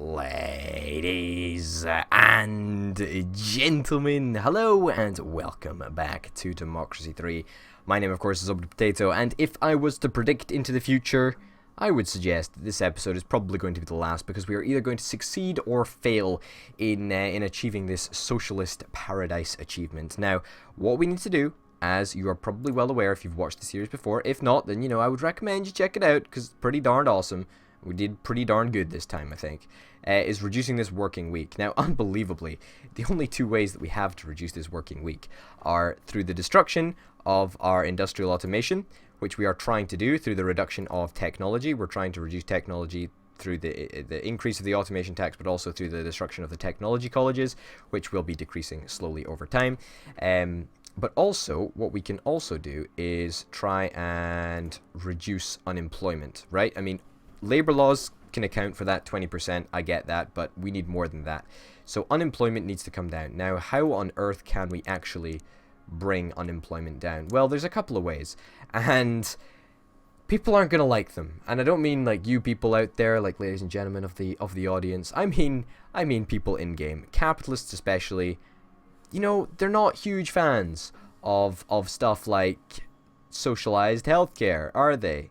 Ladies and gentlemen, hello and welcome back to Democracy 3. My name, of course, is Open Potato, and if I was to predict into the future, I would suggest that this episode is probably going to be the last, because we are either going to succeed or fail in achieving this socialist paradise achievement. Now, what we need to do, as you are probably well aware if you've watched the series before, if not, then, I would recommend you check it out, because it's pretty darn awesome. We did pretty darn good this time, I think, is reducing this working week. Now, unbelievably, the only two ways that we have to reduce this working week are through the destruction of our industrial automation, which we are trying to do through the reduction of technology. We're trying to reduce technology through the increase of the automation tax, but also through the destruction of the technology colleges, which will be decreasing slowly over time. But also, what we can also do is try and reduce unemployment, right? I mean, labor laws can account for that 20%, I get that, but we need more than that. So unemployment needs to come down. Now, how on earth can we actually bring unemployment down? Well, there's a couple of ways, and people aren't going to like them. And I don't mean like you people out there, like ladies and gentlemen of the audience. I mean people in-game. Capitalists especially, they're not huge fans of stuff like socialized healthcare, are they?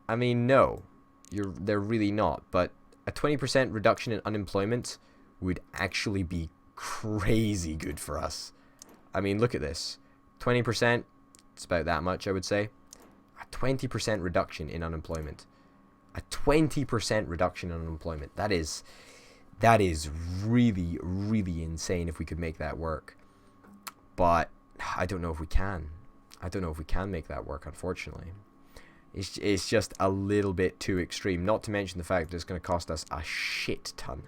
I mean, no. They're really not, but a 20% reduction in unemployment would actually be crazy good for us. I mean, look at this. 20%, it's about that much, I would say. A 20% reduction in unemployment. A 20% reduction in unemployment. That is really, really insane if we could make that work. But I don't know if we can. I don't know if we can make that work, unfortunately. It's just a little bit too extreme, not to mention the fact that it's going to cost us a shit ton.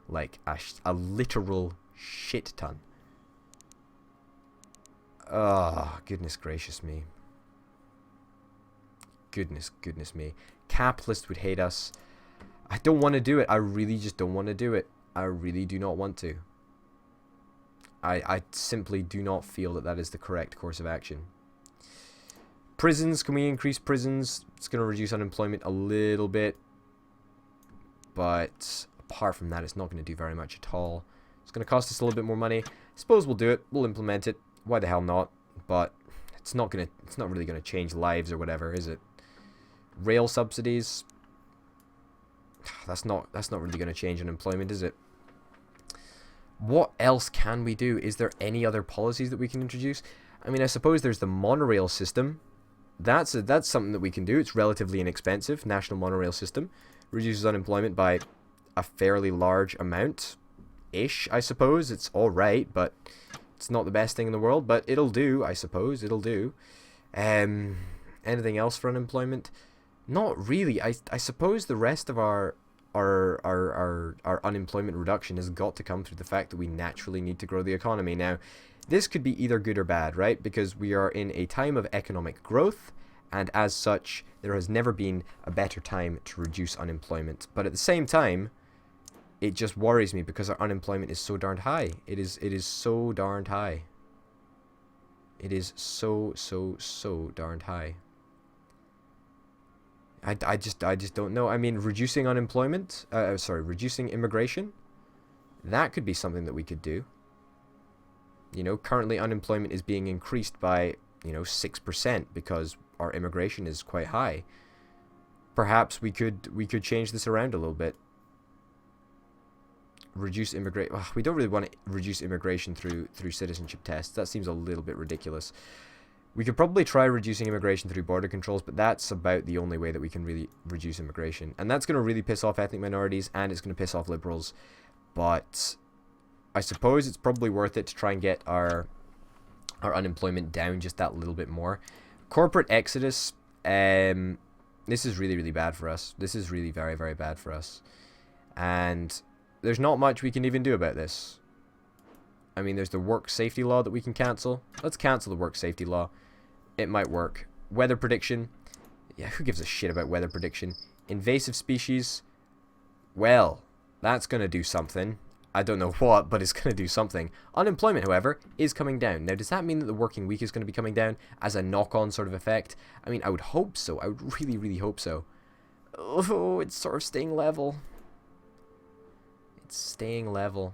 Like, a literal shit ton. Oh, goodness gracious me. Goodness me. Capitalists would hate us. I don't want to do it. I really just don't want to do it. I really do not want to. I simply do not feel that that is the correct course of action. Prisons, can we increase prisons? It's going to reduce unemployment a little bit. But apart from that, it's not going to do very much at all. It's going to cost us a little bit more money. I suppose we'll do it. We'll implement it. Why the hell not? But it's not really going to change lives or whatever, is it? Rail subsidies. That's not really going to change unemployment, is it? What else can we do? Is there any other policies that we can introduce? I mean, I suppose there's the monorail system. That's something that we can do. It's relatively inexpensive. National monorail system reduces unemployment by a fairly large amount-ish, I suppose. It's all right, but it's not the best thing in the world. But it'll do, I suppose. It'll do. Anything else for unemployment? Not really. I suppose the rest of our unemployment reduction has got to come through the fact that we naturally need to grow the economy. Now, this could be either good or bad, right? Because we are in a time of economic growth, and as such, there has never been a better time to reduce unemployment. But at the same time, it just worries me because our unemployment is so darned high. It is so darned high. It is so darned high. I just don't know. I mean, reducing unemployment, reducing immigration, that could be something that we could do. Currently unemployment is being increased by, 6% because our immigration is quite high. Perhaps we could change this around a little bit. Reduce immigration. We don't really want to reduce immigration through citizenship tests. That seems a little bit ridiculous. We could probably try reducing immigration through border controls, but that's about the only way that we can really reduce immigration. And that's going to really piss off ethnic minorities, and it's going to piss off liberals. But I suppose it's probably worth it to try and get our unemployment down just that little bit more. Corporate exodus, this is really, really bad for us. This is really very, very bad for us. And there's not much we can even do about this. I mean, there's the work safety law that we can cancel. Let's cancel the work safety law. It might work. Weather prediction. Yeah, who gives a shit about weather prediction? Invasive species. Well, that's going to do something. I don't know what, but it's going to do something. Unemployment, however, is coming down. Now, does that mean that the working week is going to be coming down as a knock-on sort of effect? I mean, I would hope so. I would really, really hope so. Oh, it's sort of staying level. It's staying level.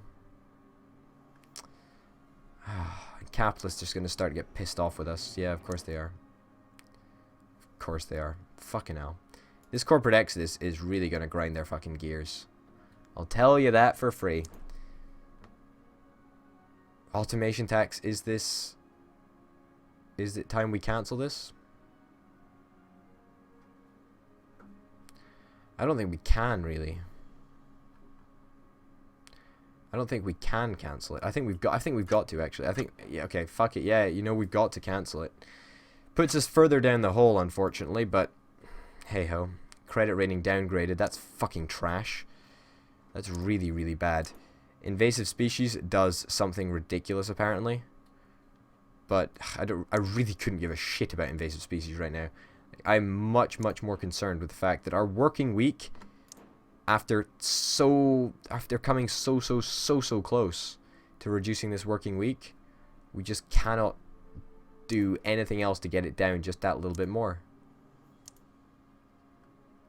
Capitalists are just going to start to get pissed off with us. Yeah, of course they are. Of course they are. Fucking hell. This corporate exodus is really going to grind their fucking gears. I'll tell you that for free. Automation tax, is it time we cancel this? I don't think we can, really. I don't think we can cancel it. I think we've got to, actually. I think, yeah, okay, fuck it. Yeah, you know, we've got to cancel it. Puts us further down the hole, unfortunately, but hey ho. Credit rating downgraded. That's fucking trash. That's really, really bad. Invasive species does something ridiculous, apparently. But I really couldn't give a shit about invasive species right now. I'm much, much more concerned with the fact that our working week, after coming so close to reducing this working week, we just cannot do anything else to get it down just that little bit more.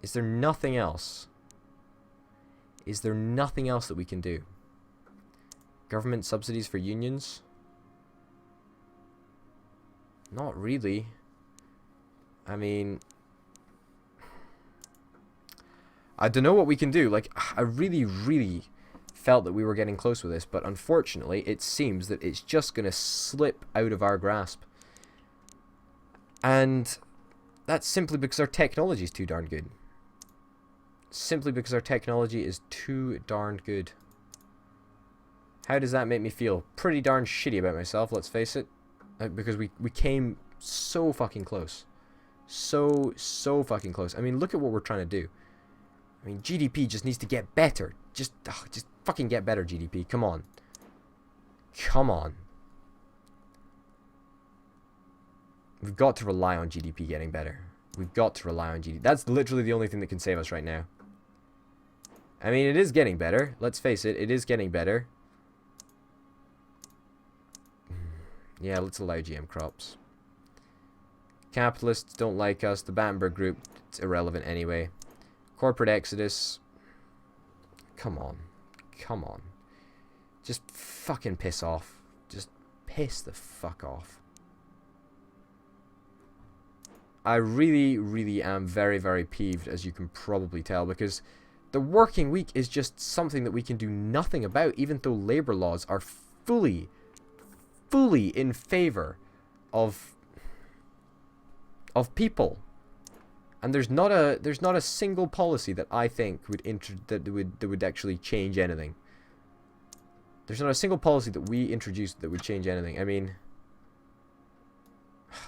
Is there nothing else? Is there nothing else that we can do? Government subsidies for unions? Not really. I mean, I don't know what we can do. Like, I really felt that we were getting close with this, but unfortunately, it seems that it's just going to slip out of our grasp. And that's simply because our technology is too darn good. Simply because our technology is too darn good. How does that make me feel? Pretty darn shitty about myself, let's face it. Because we came so fucking close. So fucking close. I mean, look at what we're trying to do. I mean, GDP just needs to get better. Just fucking get better, GDP. Come on. Come on. We've got to rely on GDP getting better. We've got to rely on GDP. That's literally the only thing that can save us right now. I mean, it is getting better. Let's face it. It is getting better. Yeah, let's allow GM crops. Capitalists don't like us. The Battenberg Group, it's irrelevant anyway. Corporate exodus. Come on. Come on. Just fucking piss off. Just piss the fuck off. I really am very peeved, as you can probably tell, because the working week is just something that we can do nothing about, even though labor laws are fully in favor of people. And there's not a single policy that I think that would actually change anything. There's not a single policy that we introduced that would change anything. I mean,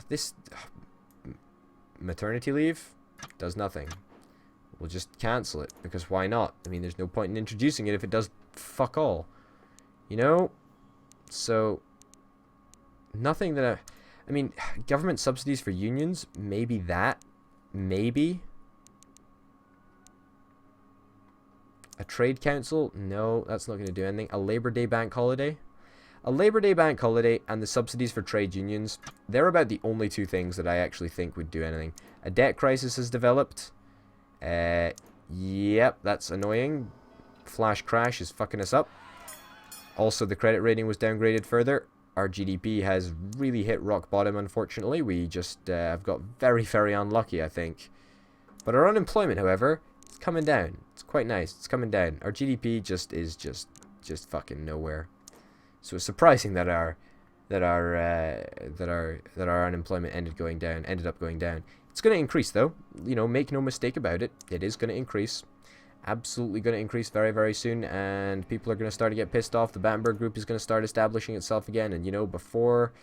this maternity leave does nothing. We'll just cancel it, because why not? I mean, there's no point in introducing it if it does fuck all. You know? So, nothing that I mean, government subsidies for unions, maybe that. Maybe. A trade council? No, that's not going to do anything. A Labor Day bank holiday? A Labor Day bank holiday and the subsidies for trade unions, they're about the only two things that I actually think would do anything. A debt crisis has developed. Yep, that's annoying. Flash crash is fucking us up. Also, the credit rating was downgraded further. Our GDP has really hit rock bottom, unfortunately. We just have got very unlucky, I think. But our unemployment, however, is coming down. It's quite nice. It's coming down. Our GDP is just fucking nowhere. So it's surprising that our unemployment ended up going down. It's going to increase, though. You know, make no mistake about it. It is going to increase. Absolutely going to increase very soon, and people are going to start to get pissed off. The Battenberg Group is going to start establishing itself again, and you know, before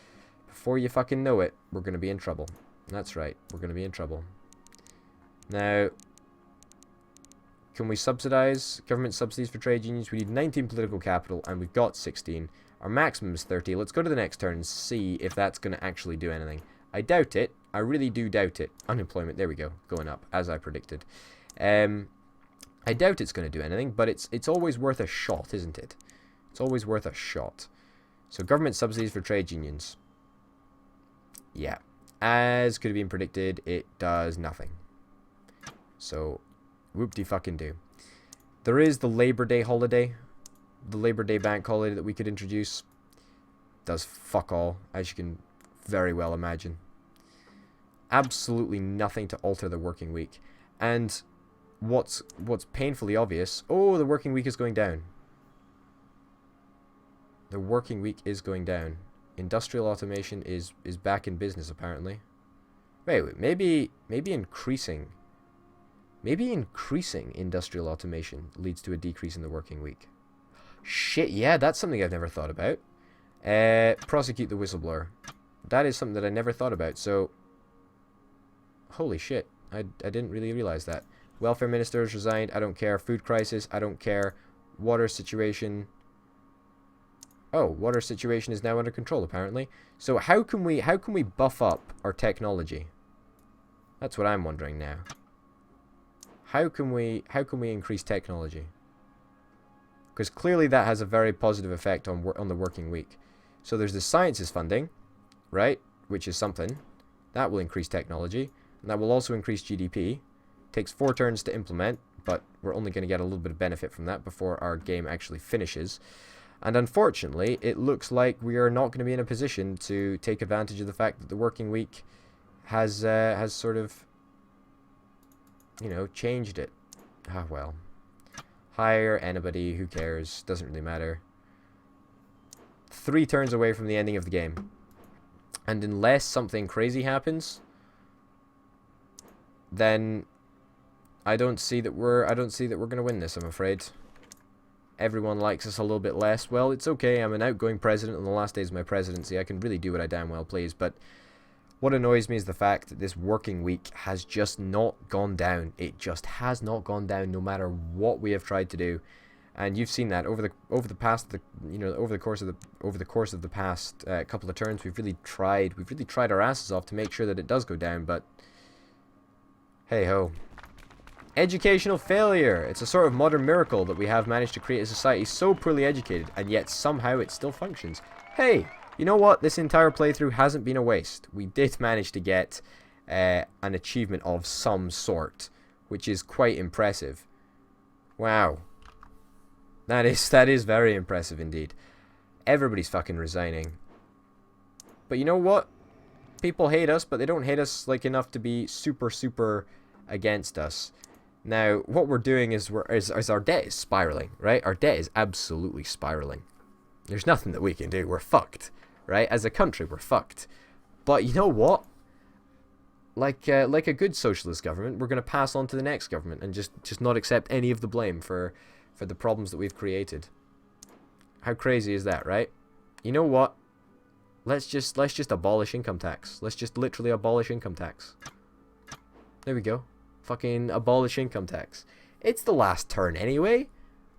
you fucking know it, we're going to be in trouble. That's right, we're going to be in trouble. Now, can we subsidize government subsidies for trade unions? We need 19 political capital, and we've got 16. Our maximum is 30. Let's go to the next turn and see if that's going to actually do anything. I doubt it. I really do doubt it. Unemployment, there we go, going up, as I predicted. I doubt it's going to do anything, but it's always worth a shot, isn't it? It's always worth a shot. So government subsidies for trade unions. Yeah. As could have been predicted, it does nothing. So, whoop-de-fucking-do. There is the Labor Day holiday. the Labor Day bank holiday that we could introduce does fuck all, as you can very well imagine. Absolutely nothing to alter the working week. And what's painfully obvious, oh, the working week is going down. The working week is going down. Industrial automation is back in business, apparently. Wait, maybe increasing industrial automation leads to a decrease in the working week. Shit, yeah, that's something I've never thought about. Prosecute the whistleblower. That is something that I never thought about, so... Holy shit, I didn't really realize that. Welfare minister has resigned, I don't care. Food crisis, I don't care. Water situation... Oh, water situation is now under control, apparently. So how can we buff up our technology? That's what I'm wondering now. How can we increase technology? Because clearly that has a very positive effect on the working week. So there's the sciences funding, right? Which is something. That will increase technology. And that will also increase GDP. Takes 4 turns to implement, but we're only going to get a little bit of benefit from that before our game actually finishes. And unfortunately, it looks like we are not going to be in a position to take advantage of the fact that the working week has sort of, you know, changed it. Ah, well. Hire anybody, who cares? Doesn't really matter. 3 turns away from the ending of the game. And unless something crazy happens, then I don't see that we're going to win this, I'm afraid. Everyone likes us a little bit less. Well, it's okay. I'm an outgoing president on the last days of my presidency. I can really do what I damn well please. But what annoys me is the fact that this working week has just not gone down. It just has not gone down, no matter what we have tried to do. And you've seen that over the course of the past couple of turns. We've really tried our asses off to make sure that it does go down. But hey ho. Educational failure. It's a sort of modern miracle that we have managed to create a society so poorly educated, and yet somehow it still functions. Hey, you know what? This entire playthrough hasn't been a waste. We did manage to get an achievement of some sort, which is quite impressive. Wow. That is very impressive indeed. Everybody's fucking resigning. But you know what? People hate us, but they don't hate us like enough to be super against us. Now, what we're doing is our debt is spiraling, right? Our debt is absolutely spiraling. There's nothing that we can do. We're fucked, right? As a country, we're fucked. But you know what? Like a good socialist government, we're going to pass on to the next government and just not accept any of the blame for the problems that we've created. How crazy is that, right? You know what? Let's just abolish income tax. Let's just literally abolish income tax. There we go. Fucking abolish income tax. It's the last turn anyway.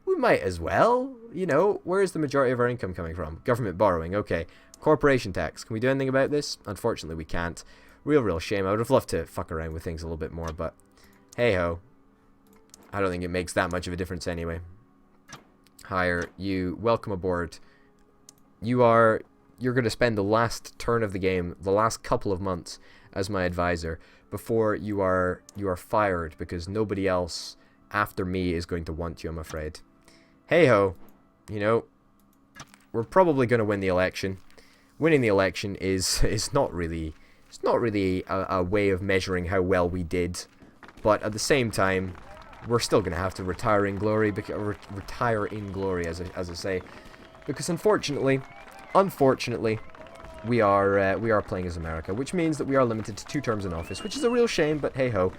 We might as well. You know, where's the majority of our income coming from? Government borrowing, okay. Corporation tax. Can we do anything about this? Unfortunately, we can't. Real shame. I would have loved to fuck around with things a little bit more, but hey ho. I don't think it makes that much of a difference anyway. Hire you. Welcome aboard. You're going to spend the last turn of the game, the last couple of months, as my advisor before you are fired, because nobody else after me is going to want you, I'm afraid. Hey ho, you know, we're probably going to win the election. Winning the election is not really a way of measuring how well we did, but at the same time, we're still going to have to retire in glory, as I say, because unfortunately, we are playing as America, which means that we are limited to 2 terms in office, which is a real shame, but hey ho.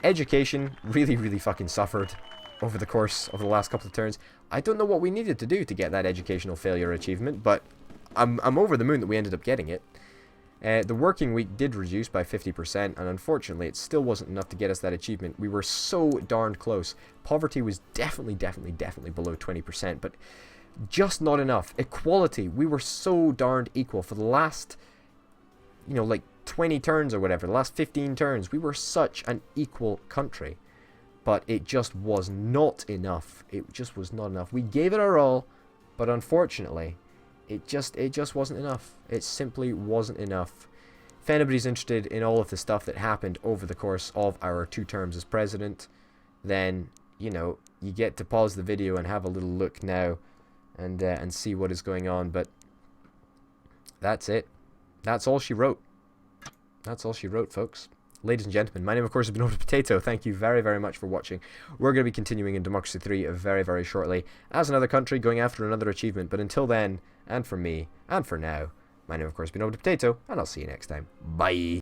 Education really fucking suffered over the last couple of turns. I don't know what we needed to do to get that educational failure achievement, but I'm over the moon that we ended up getting it. The working week did reduce by 50%, and unfortunately it still wasn't enough to get us that achievement. We were so darned close. Poverty was definitely below 20%, but just not enough. Equality, we were so darned equal for the last, you know, like 20 turns or whatever, the last 15 turns. We were such an equal country, but it just was not enough. It just was not enough. We gave it our all, but unfortunately, it just wasn't enough. It simply wasn't enough. If anybody's interested in all of the stuff that happened over the course of our 2 terms as president, then, you know, you get to pause the video and have a little look now. and see what is going on. But that's it. That's all she wrote. That's all she wrote, folks. Ladies and gentlemen, my name, of course, has been Old Potato. Thank you very, very much for watching. We're going to be continuing in Democracy 3 very, very shortly as another country going after another achievement. But until then, and for me, and for now, my name, of course, has been Old Potato, and I'll see you next time. Bye.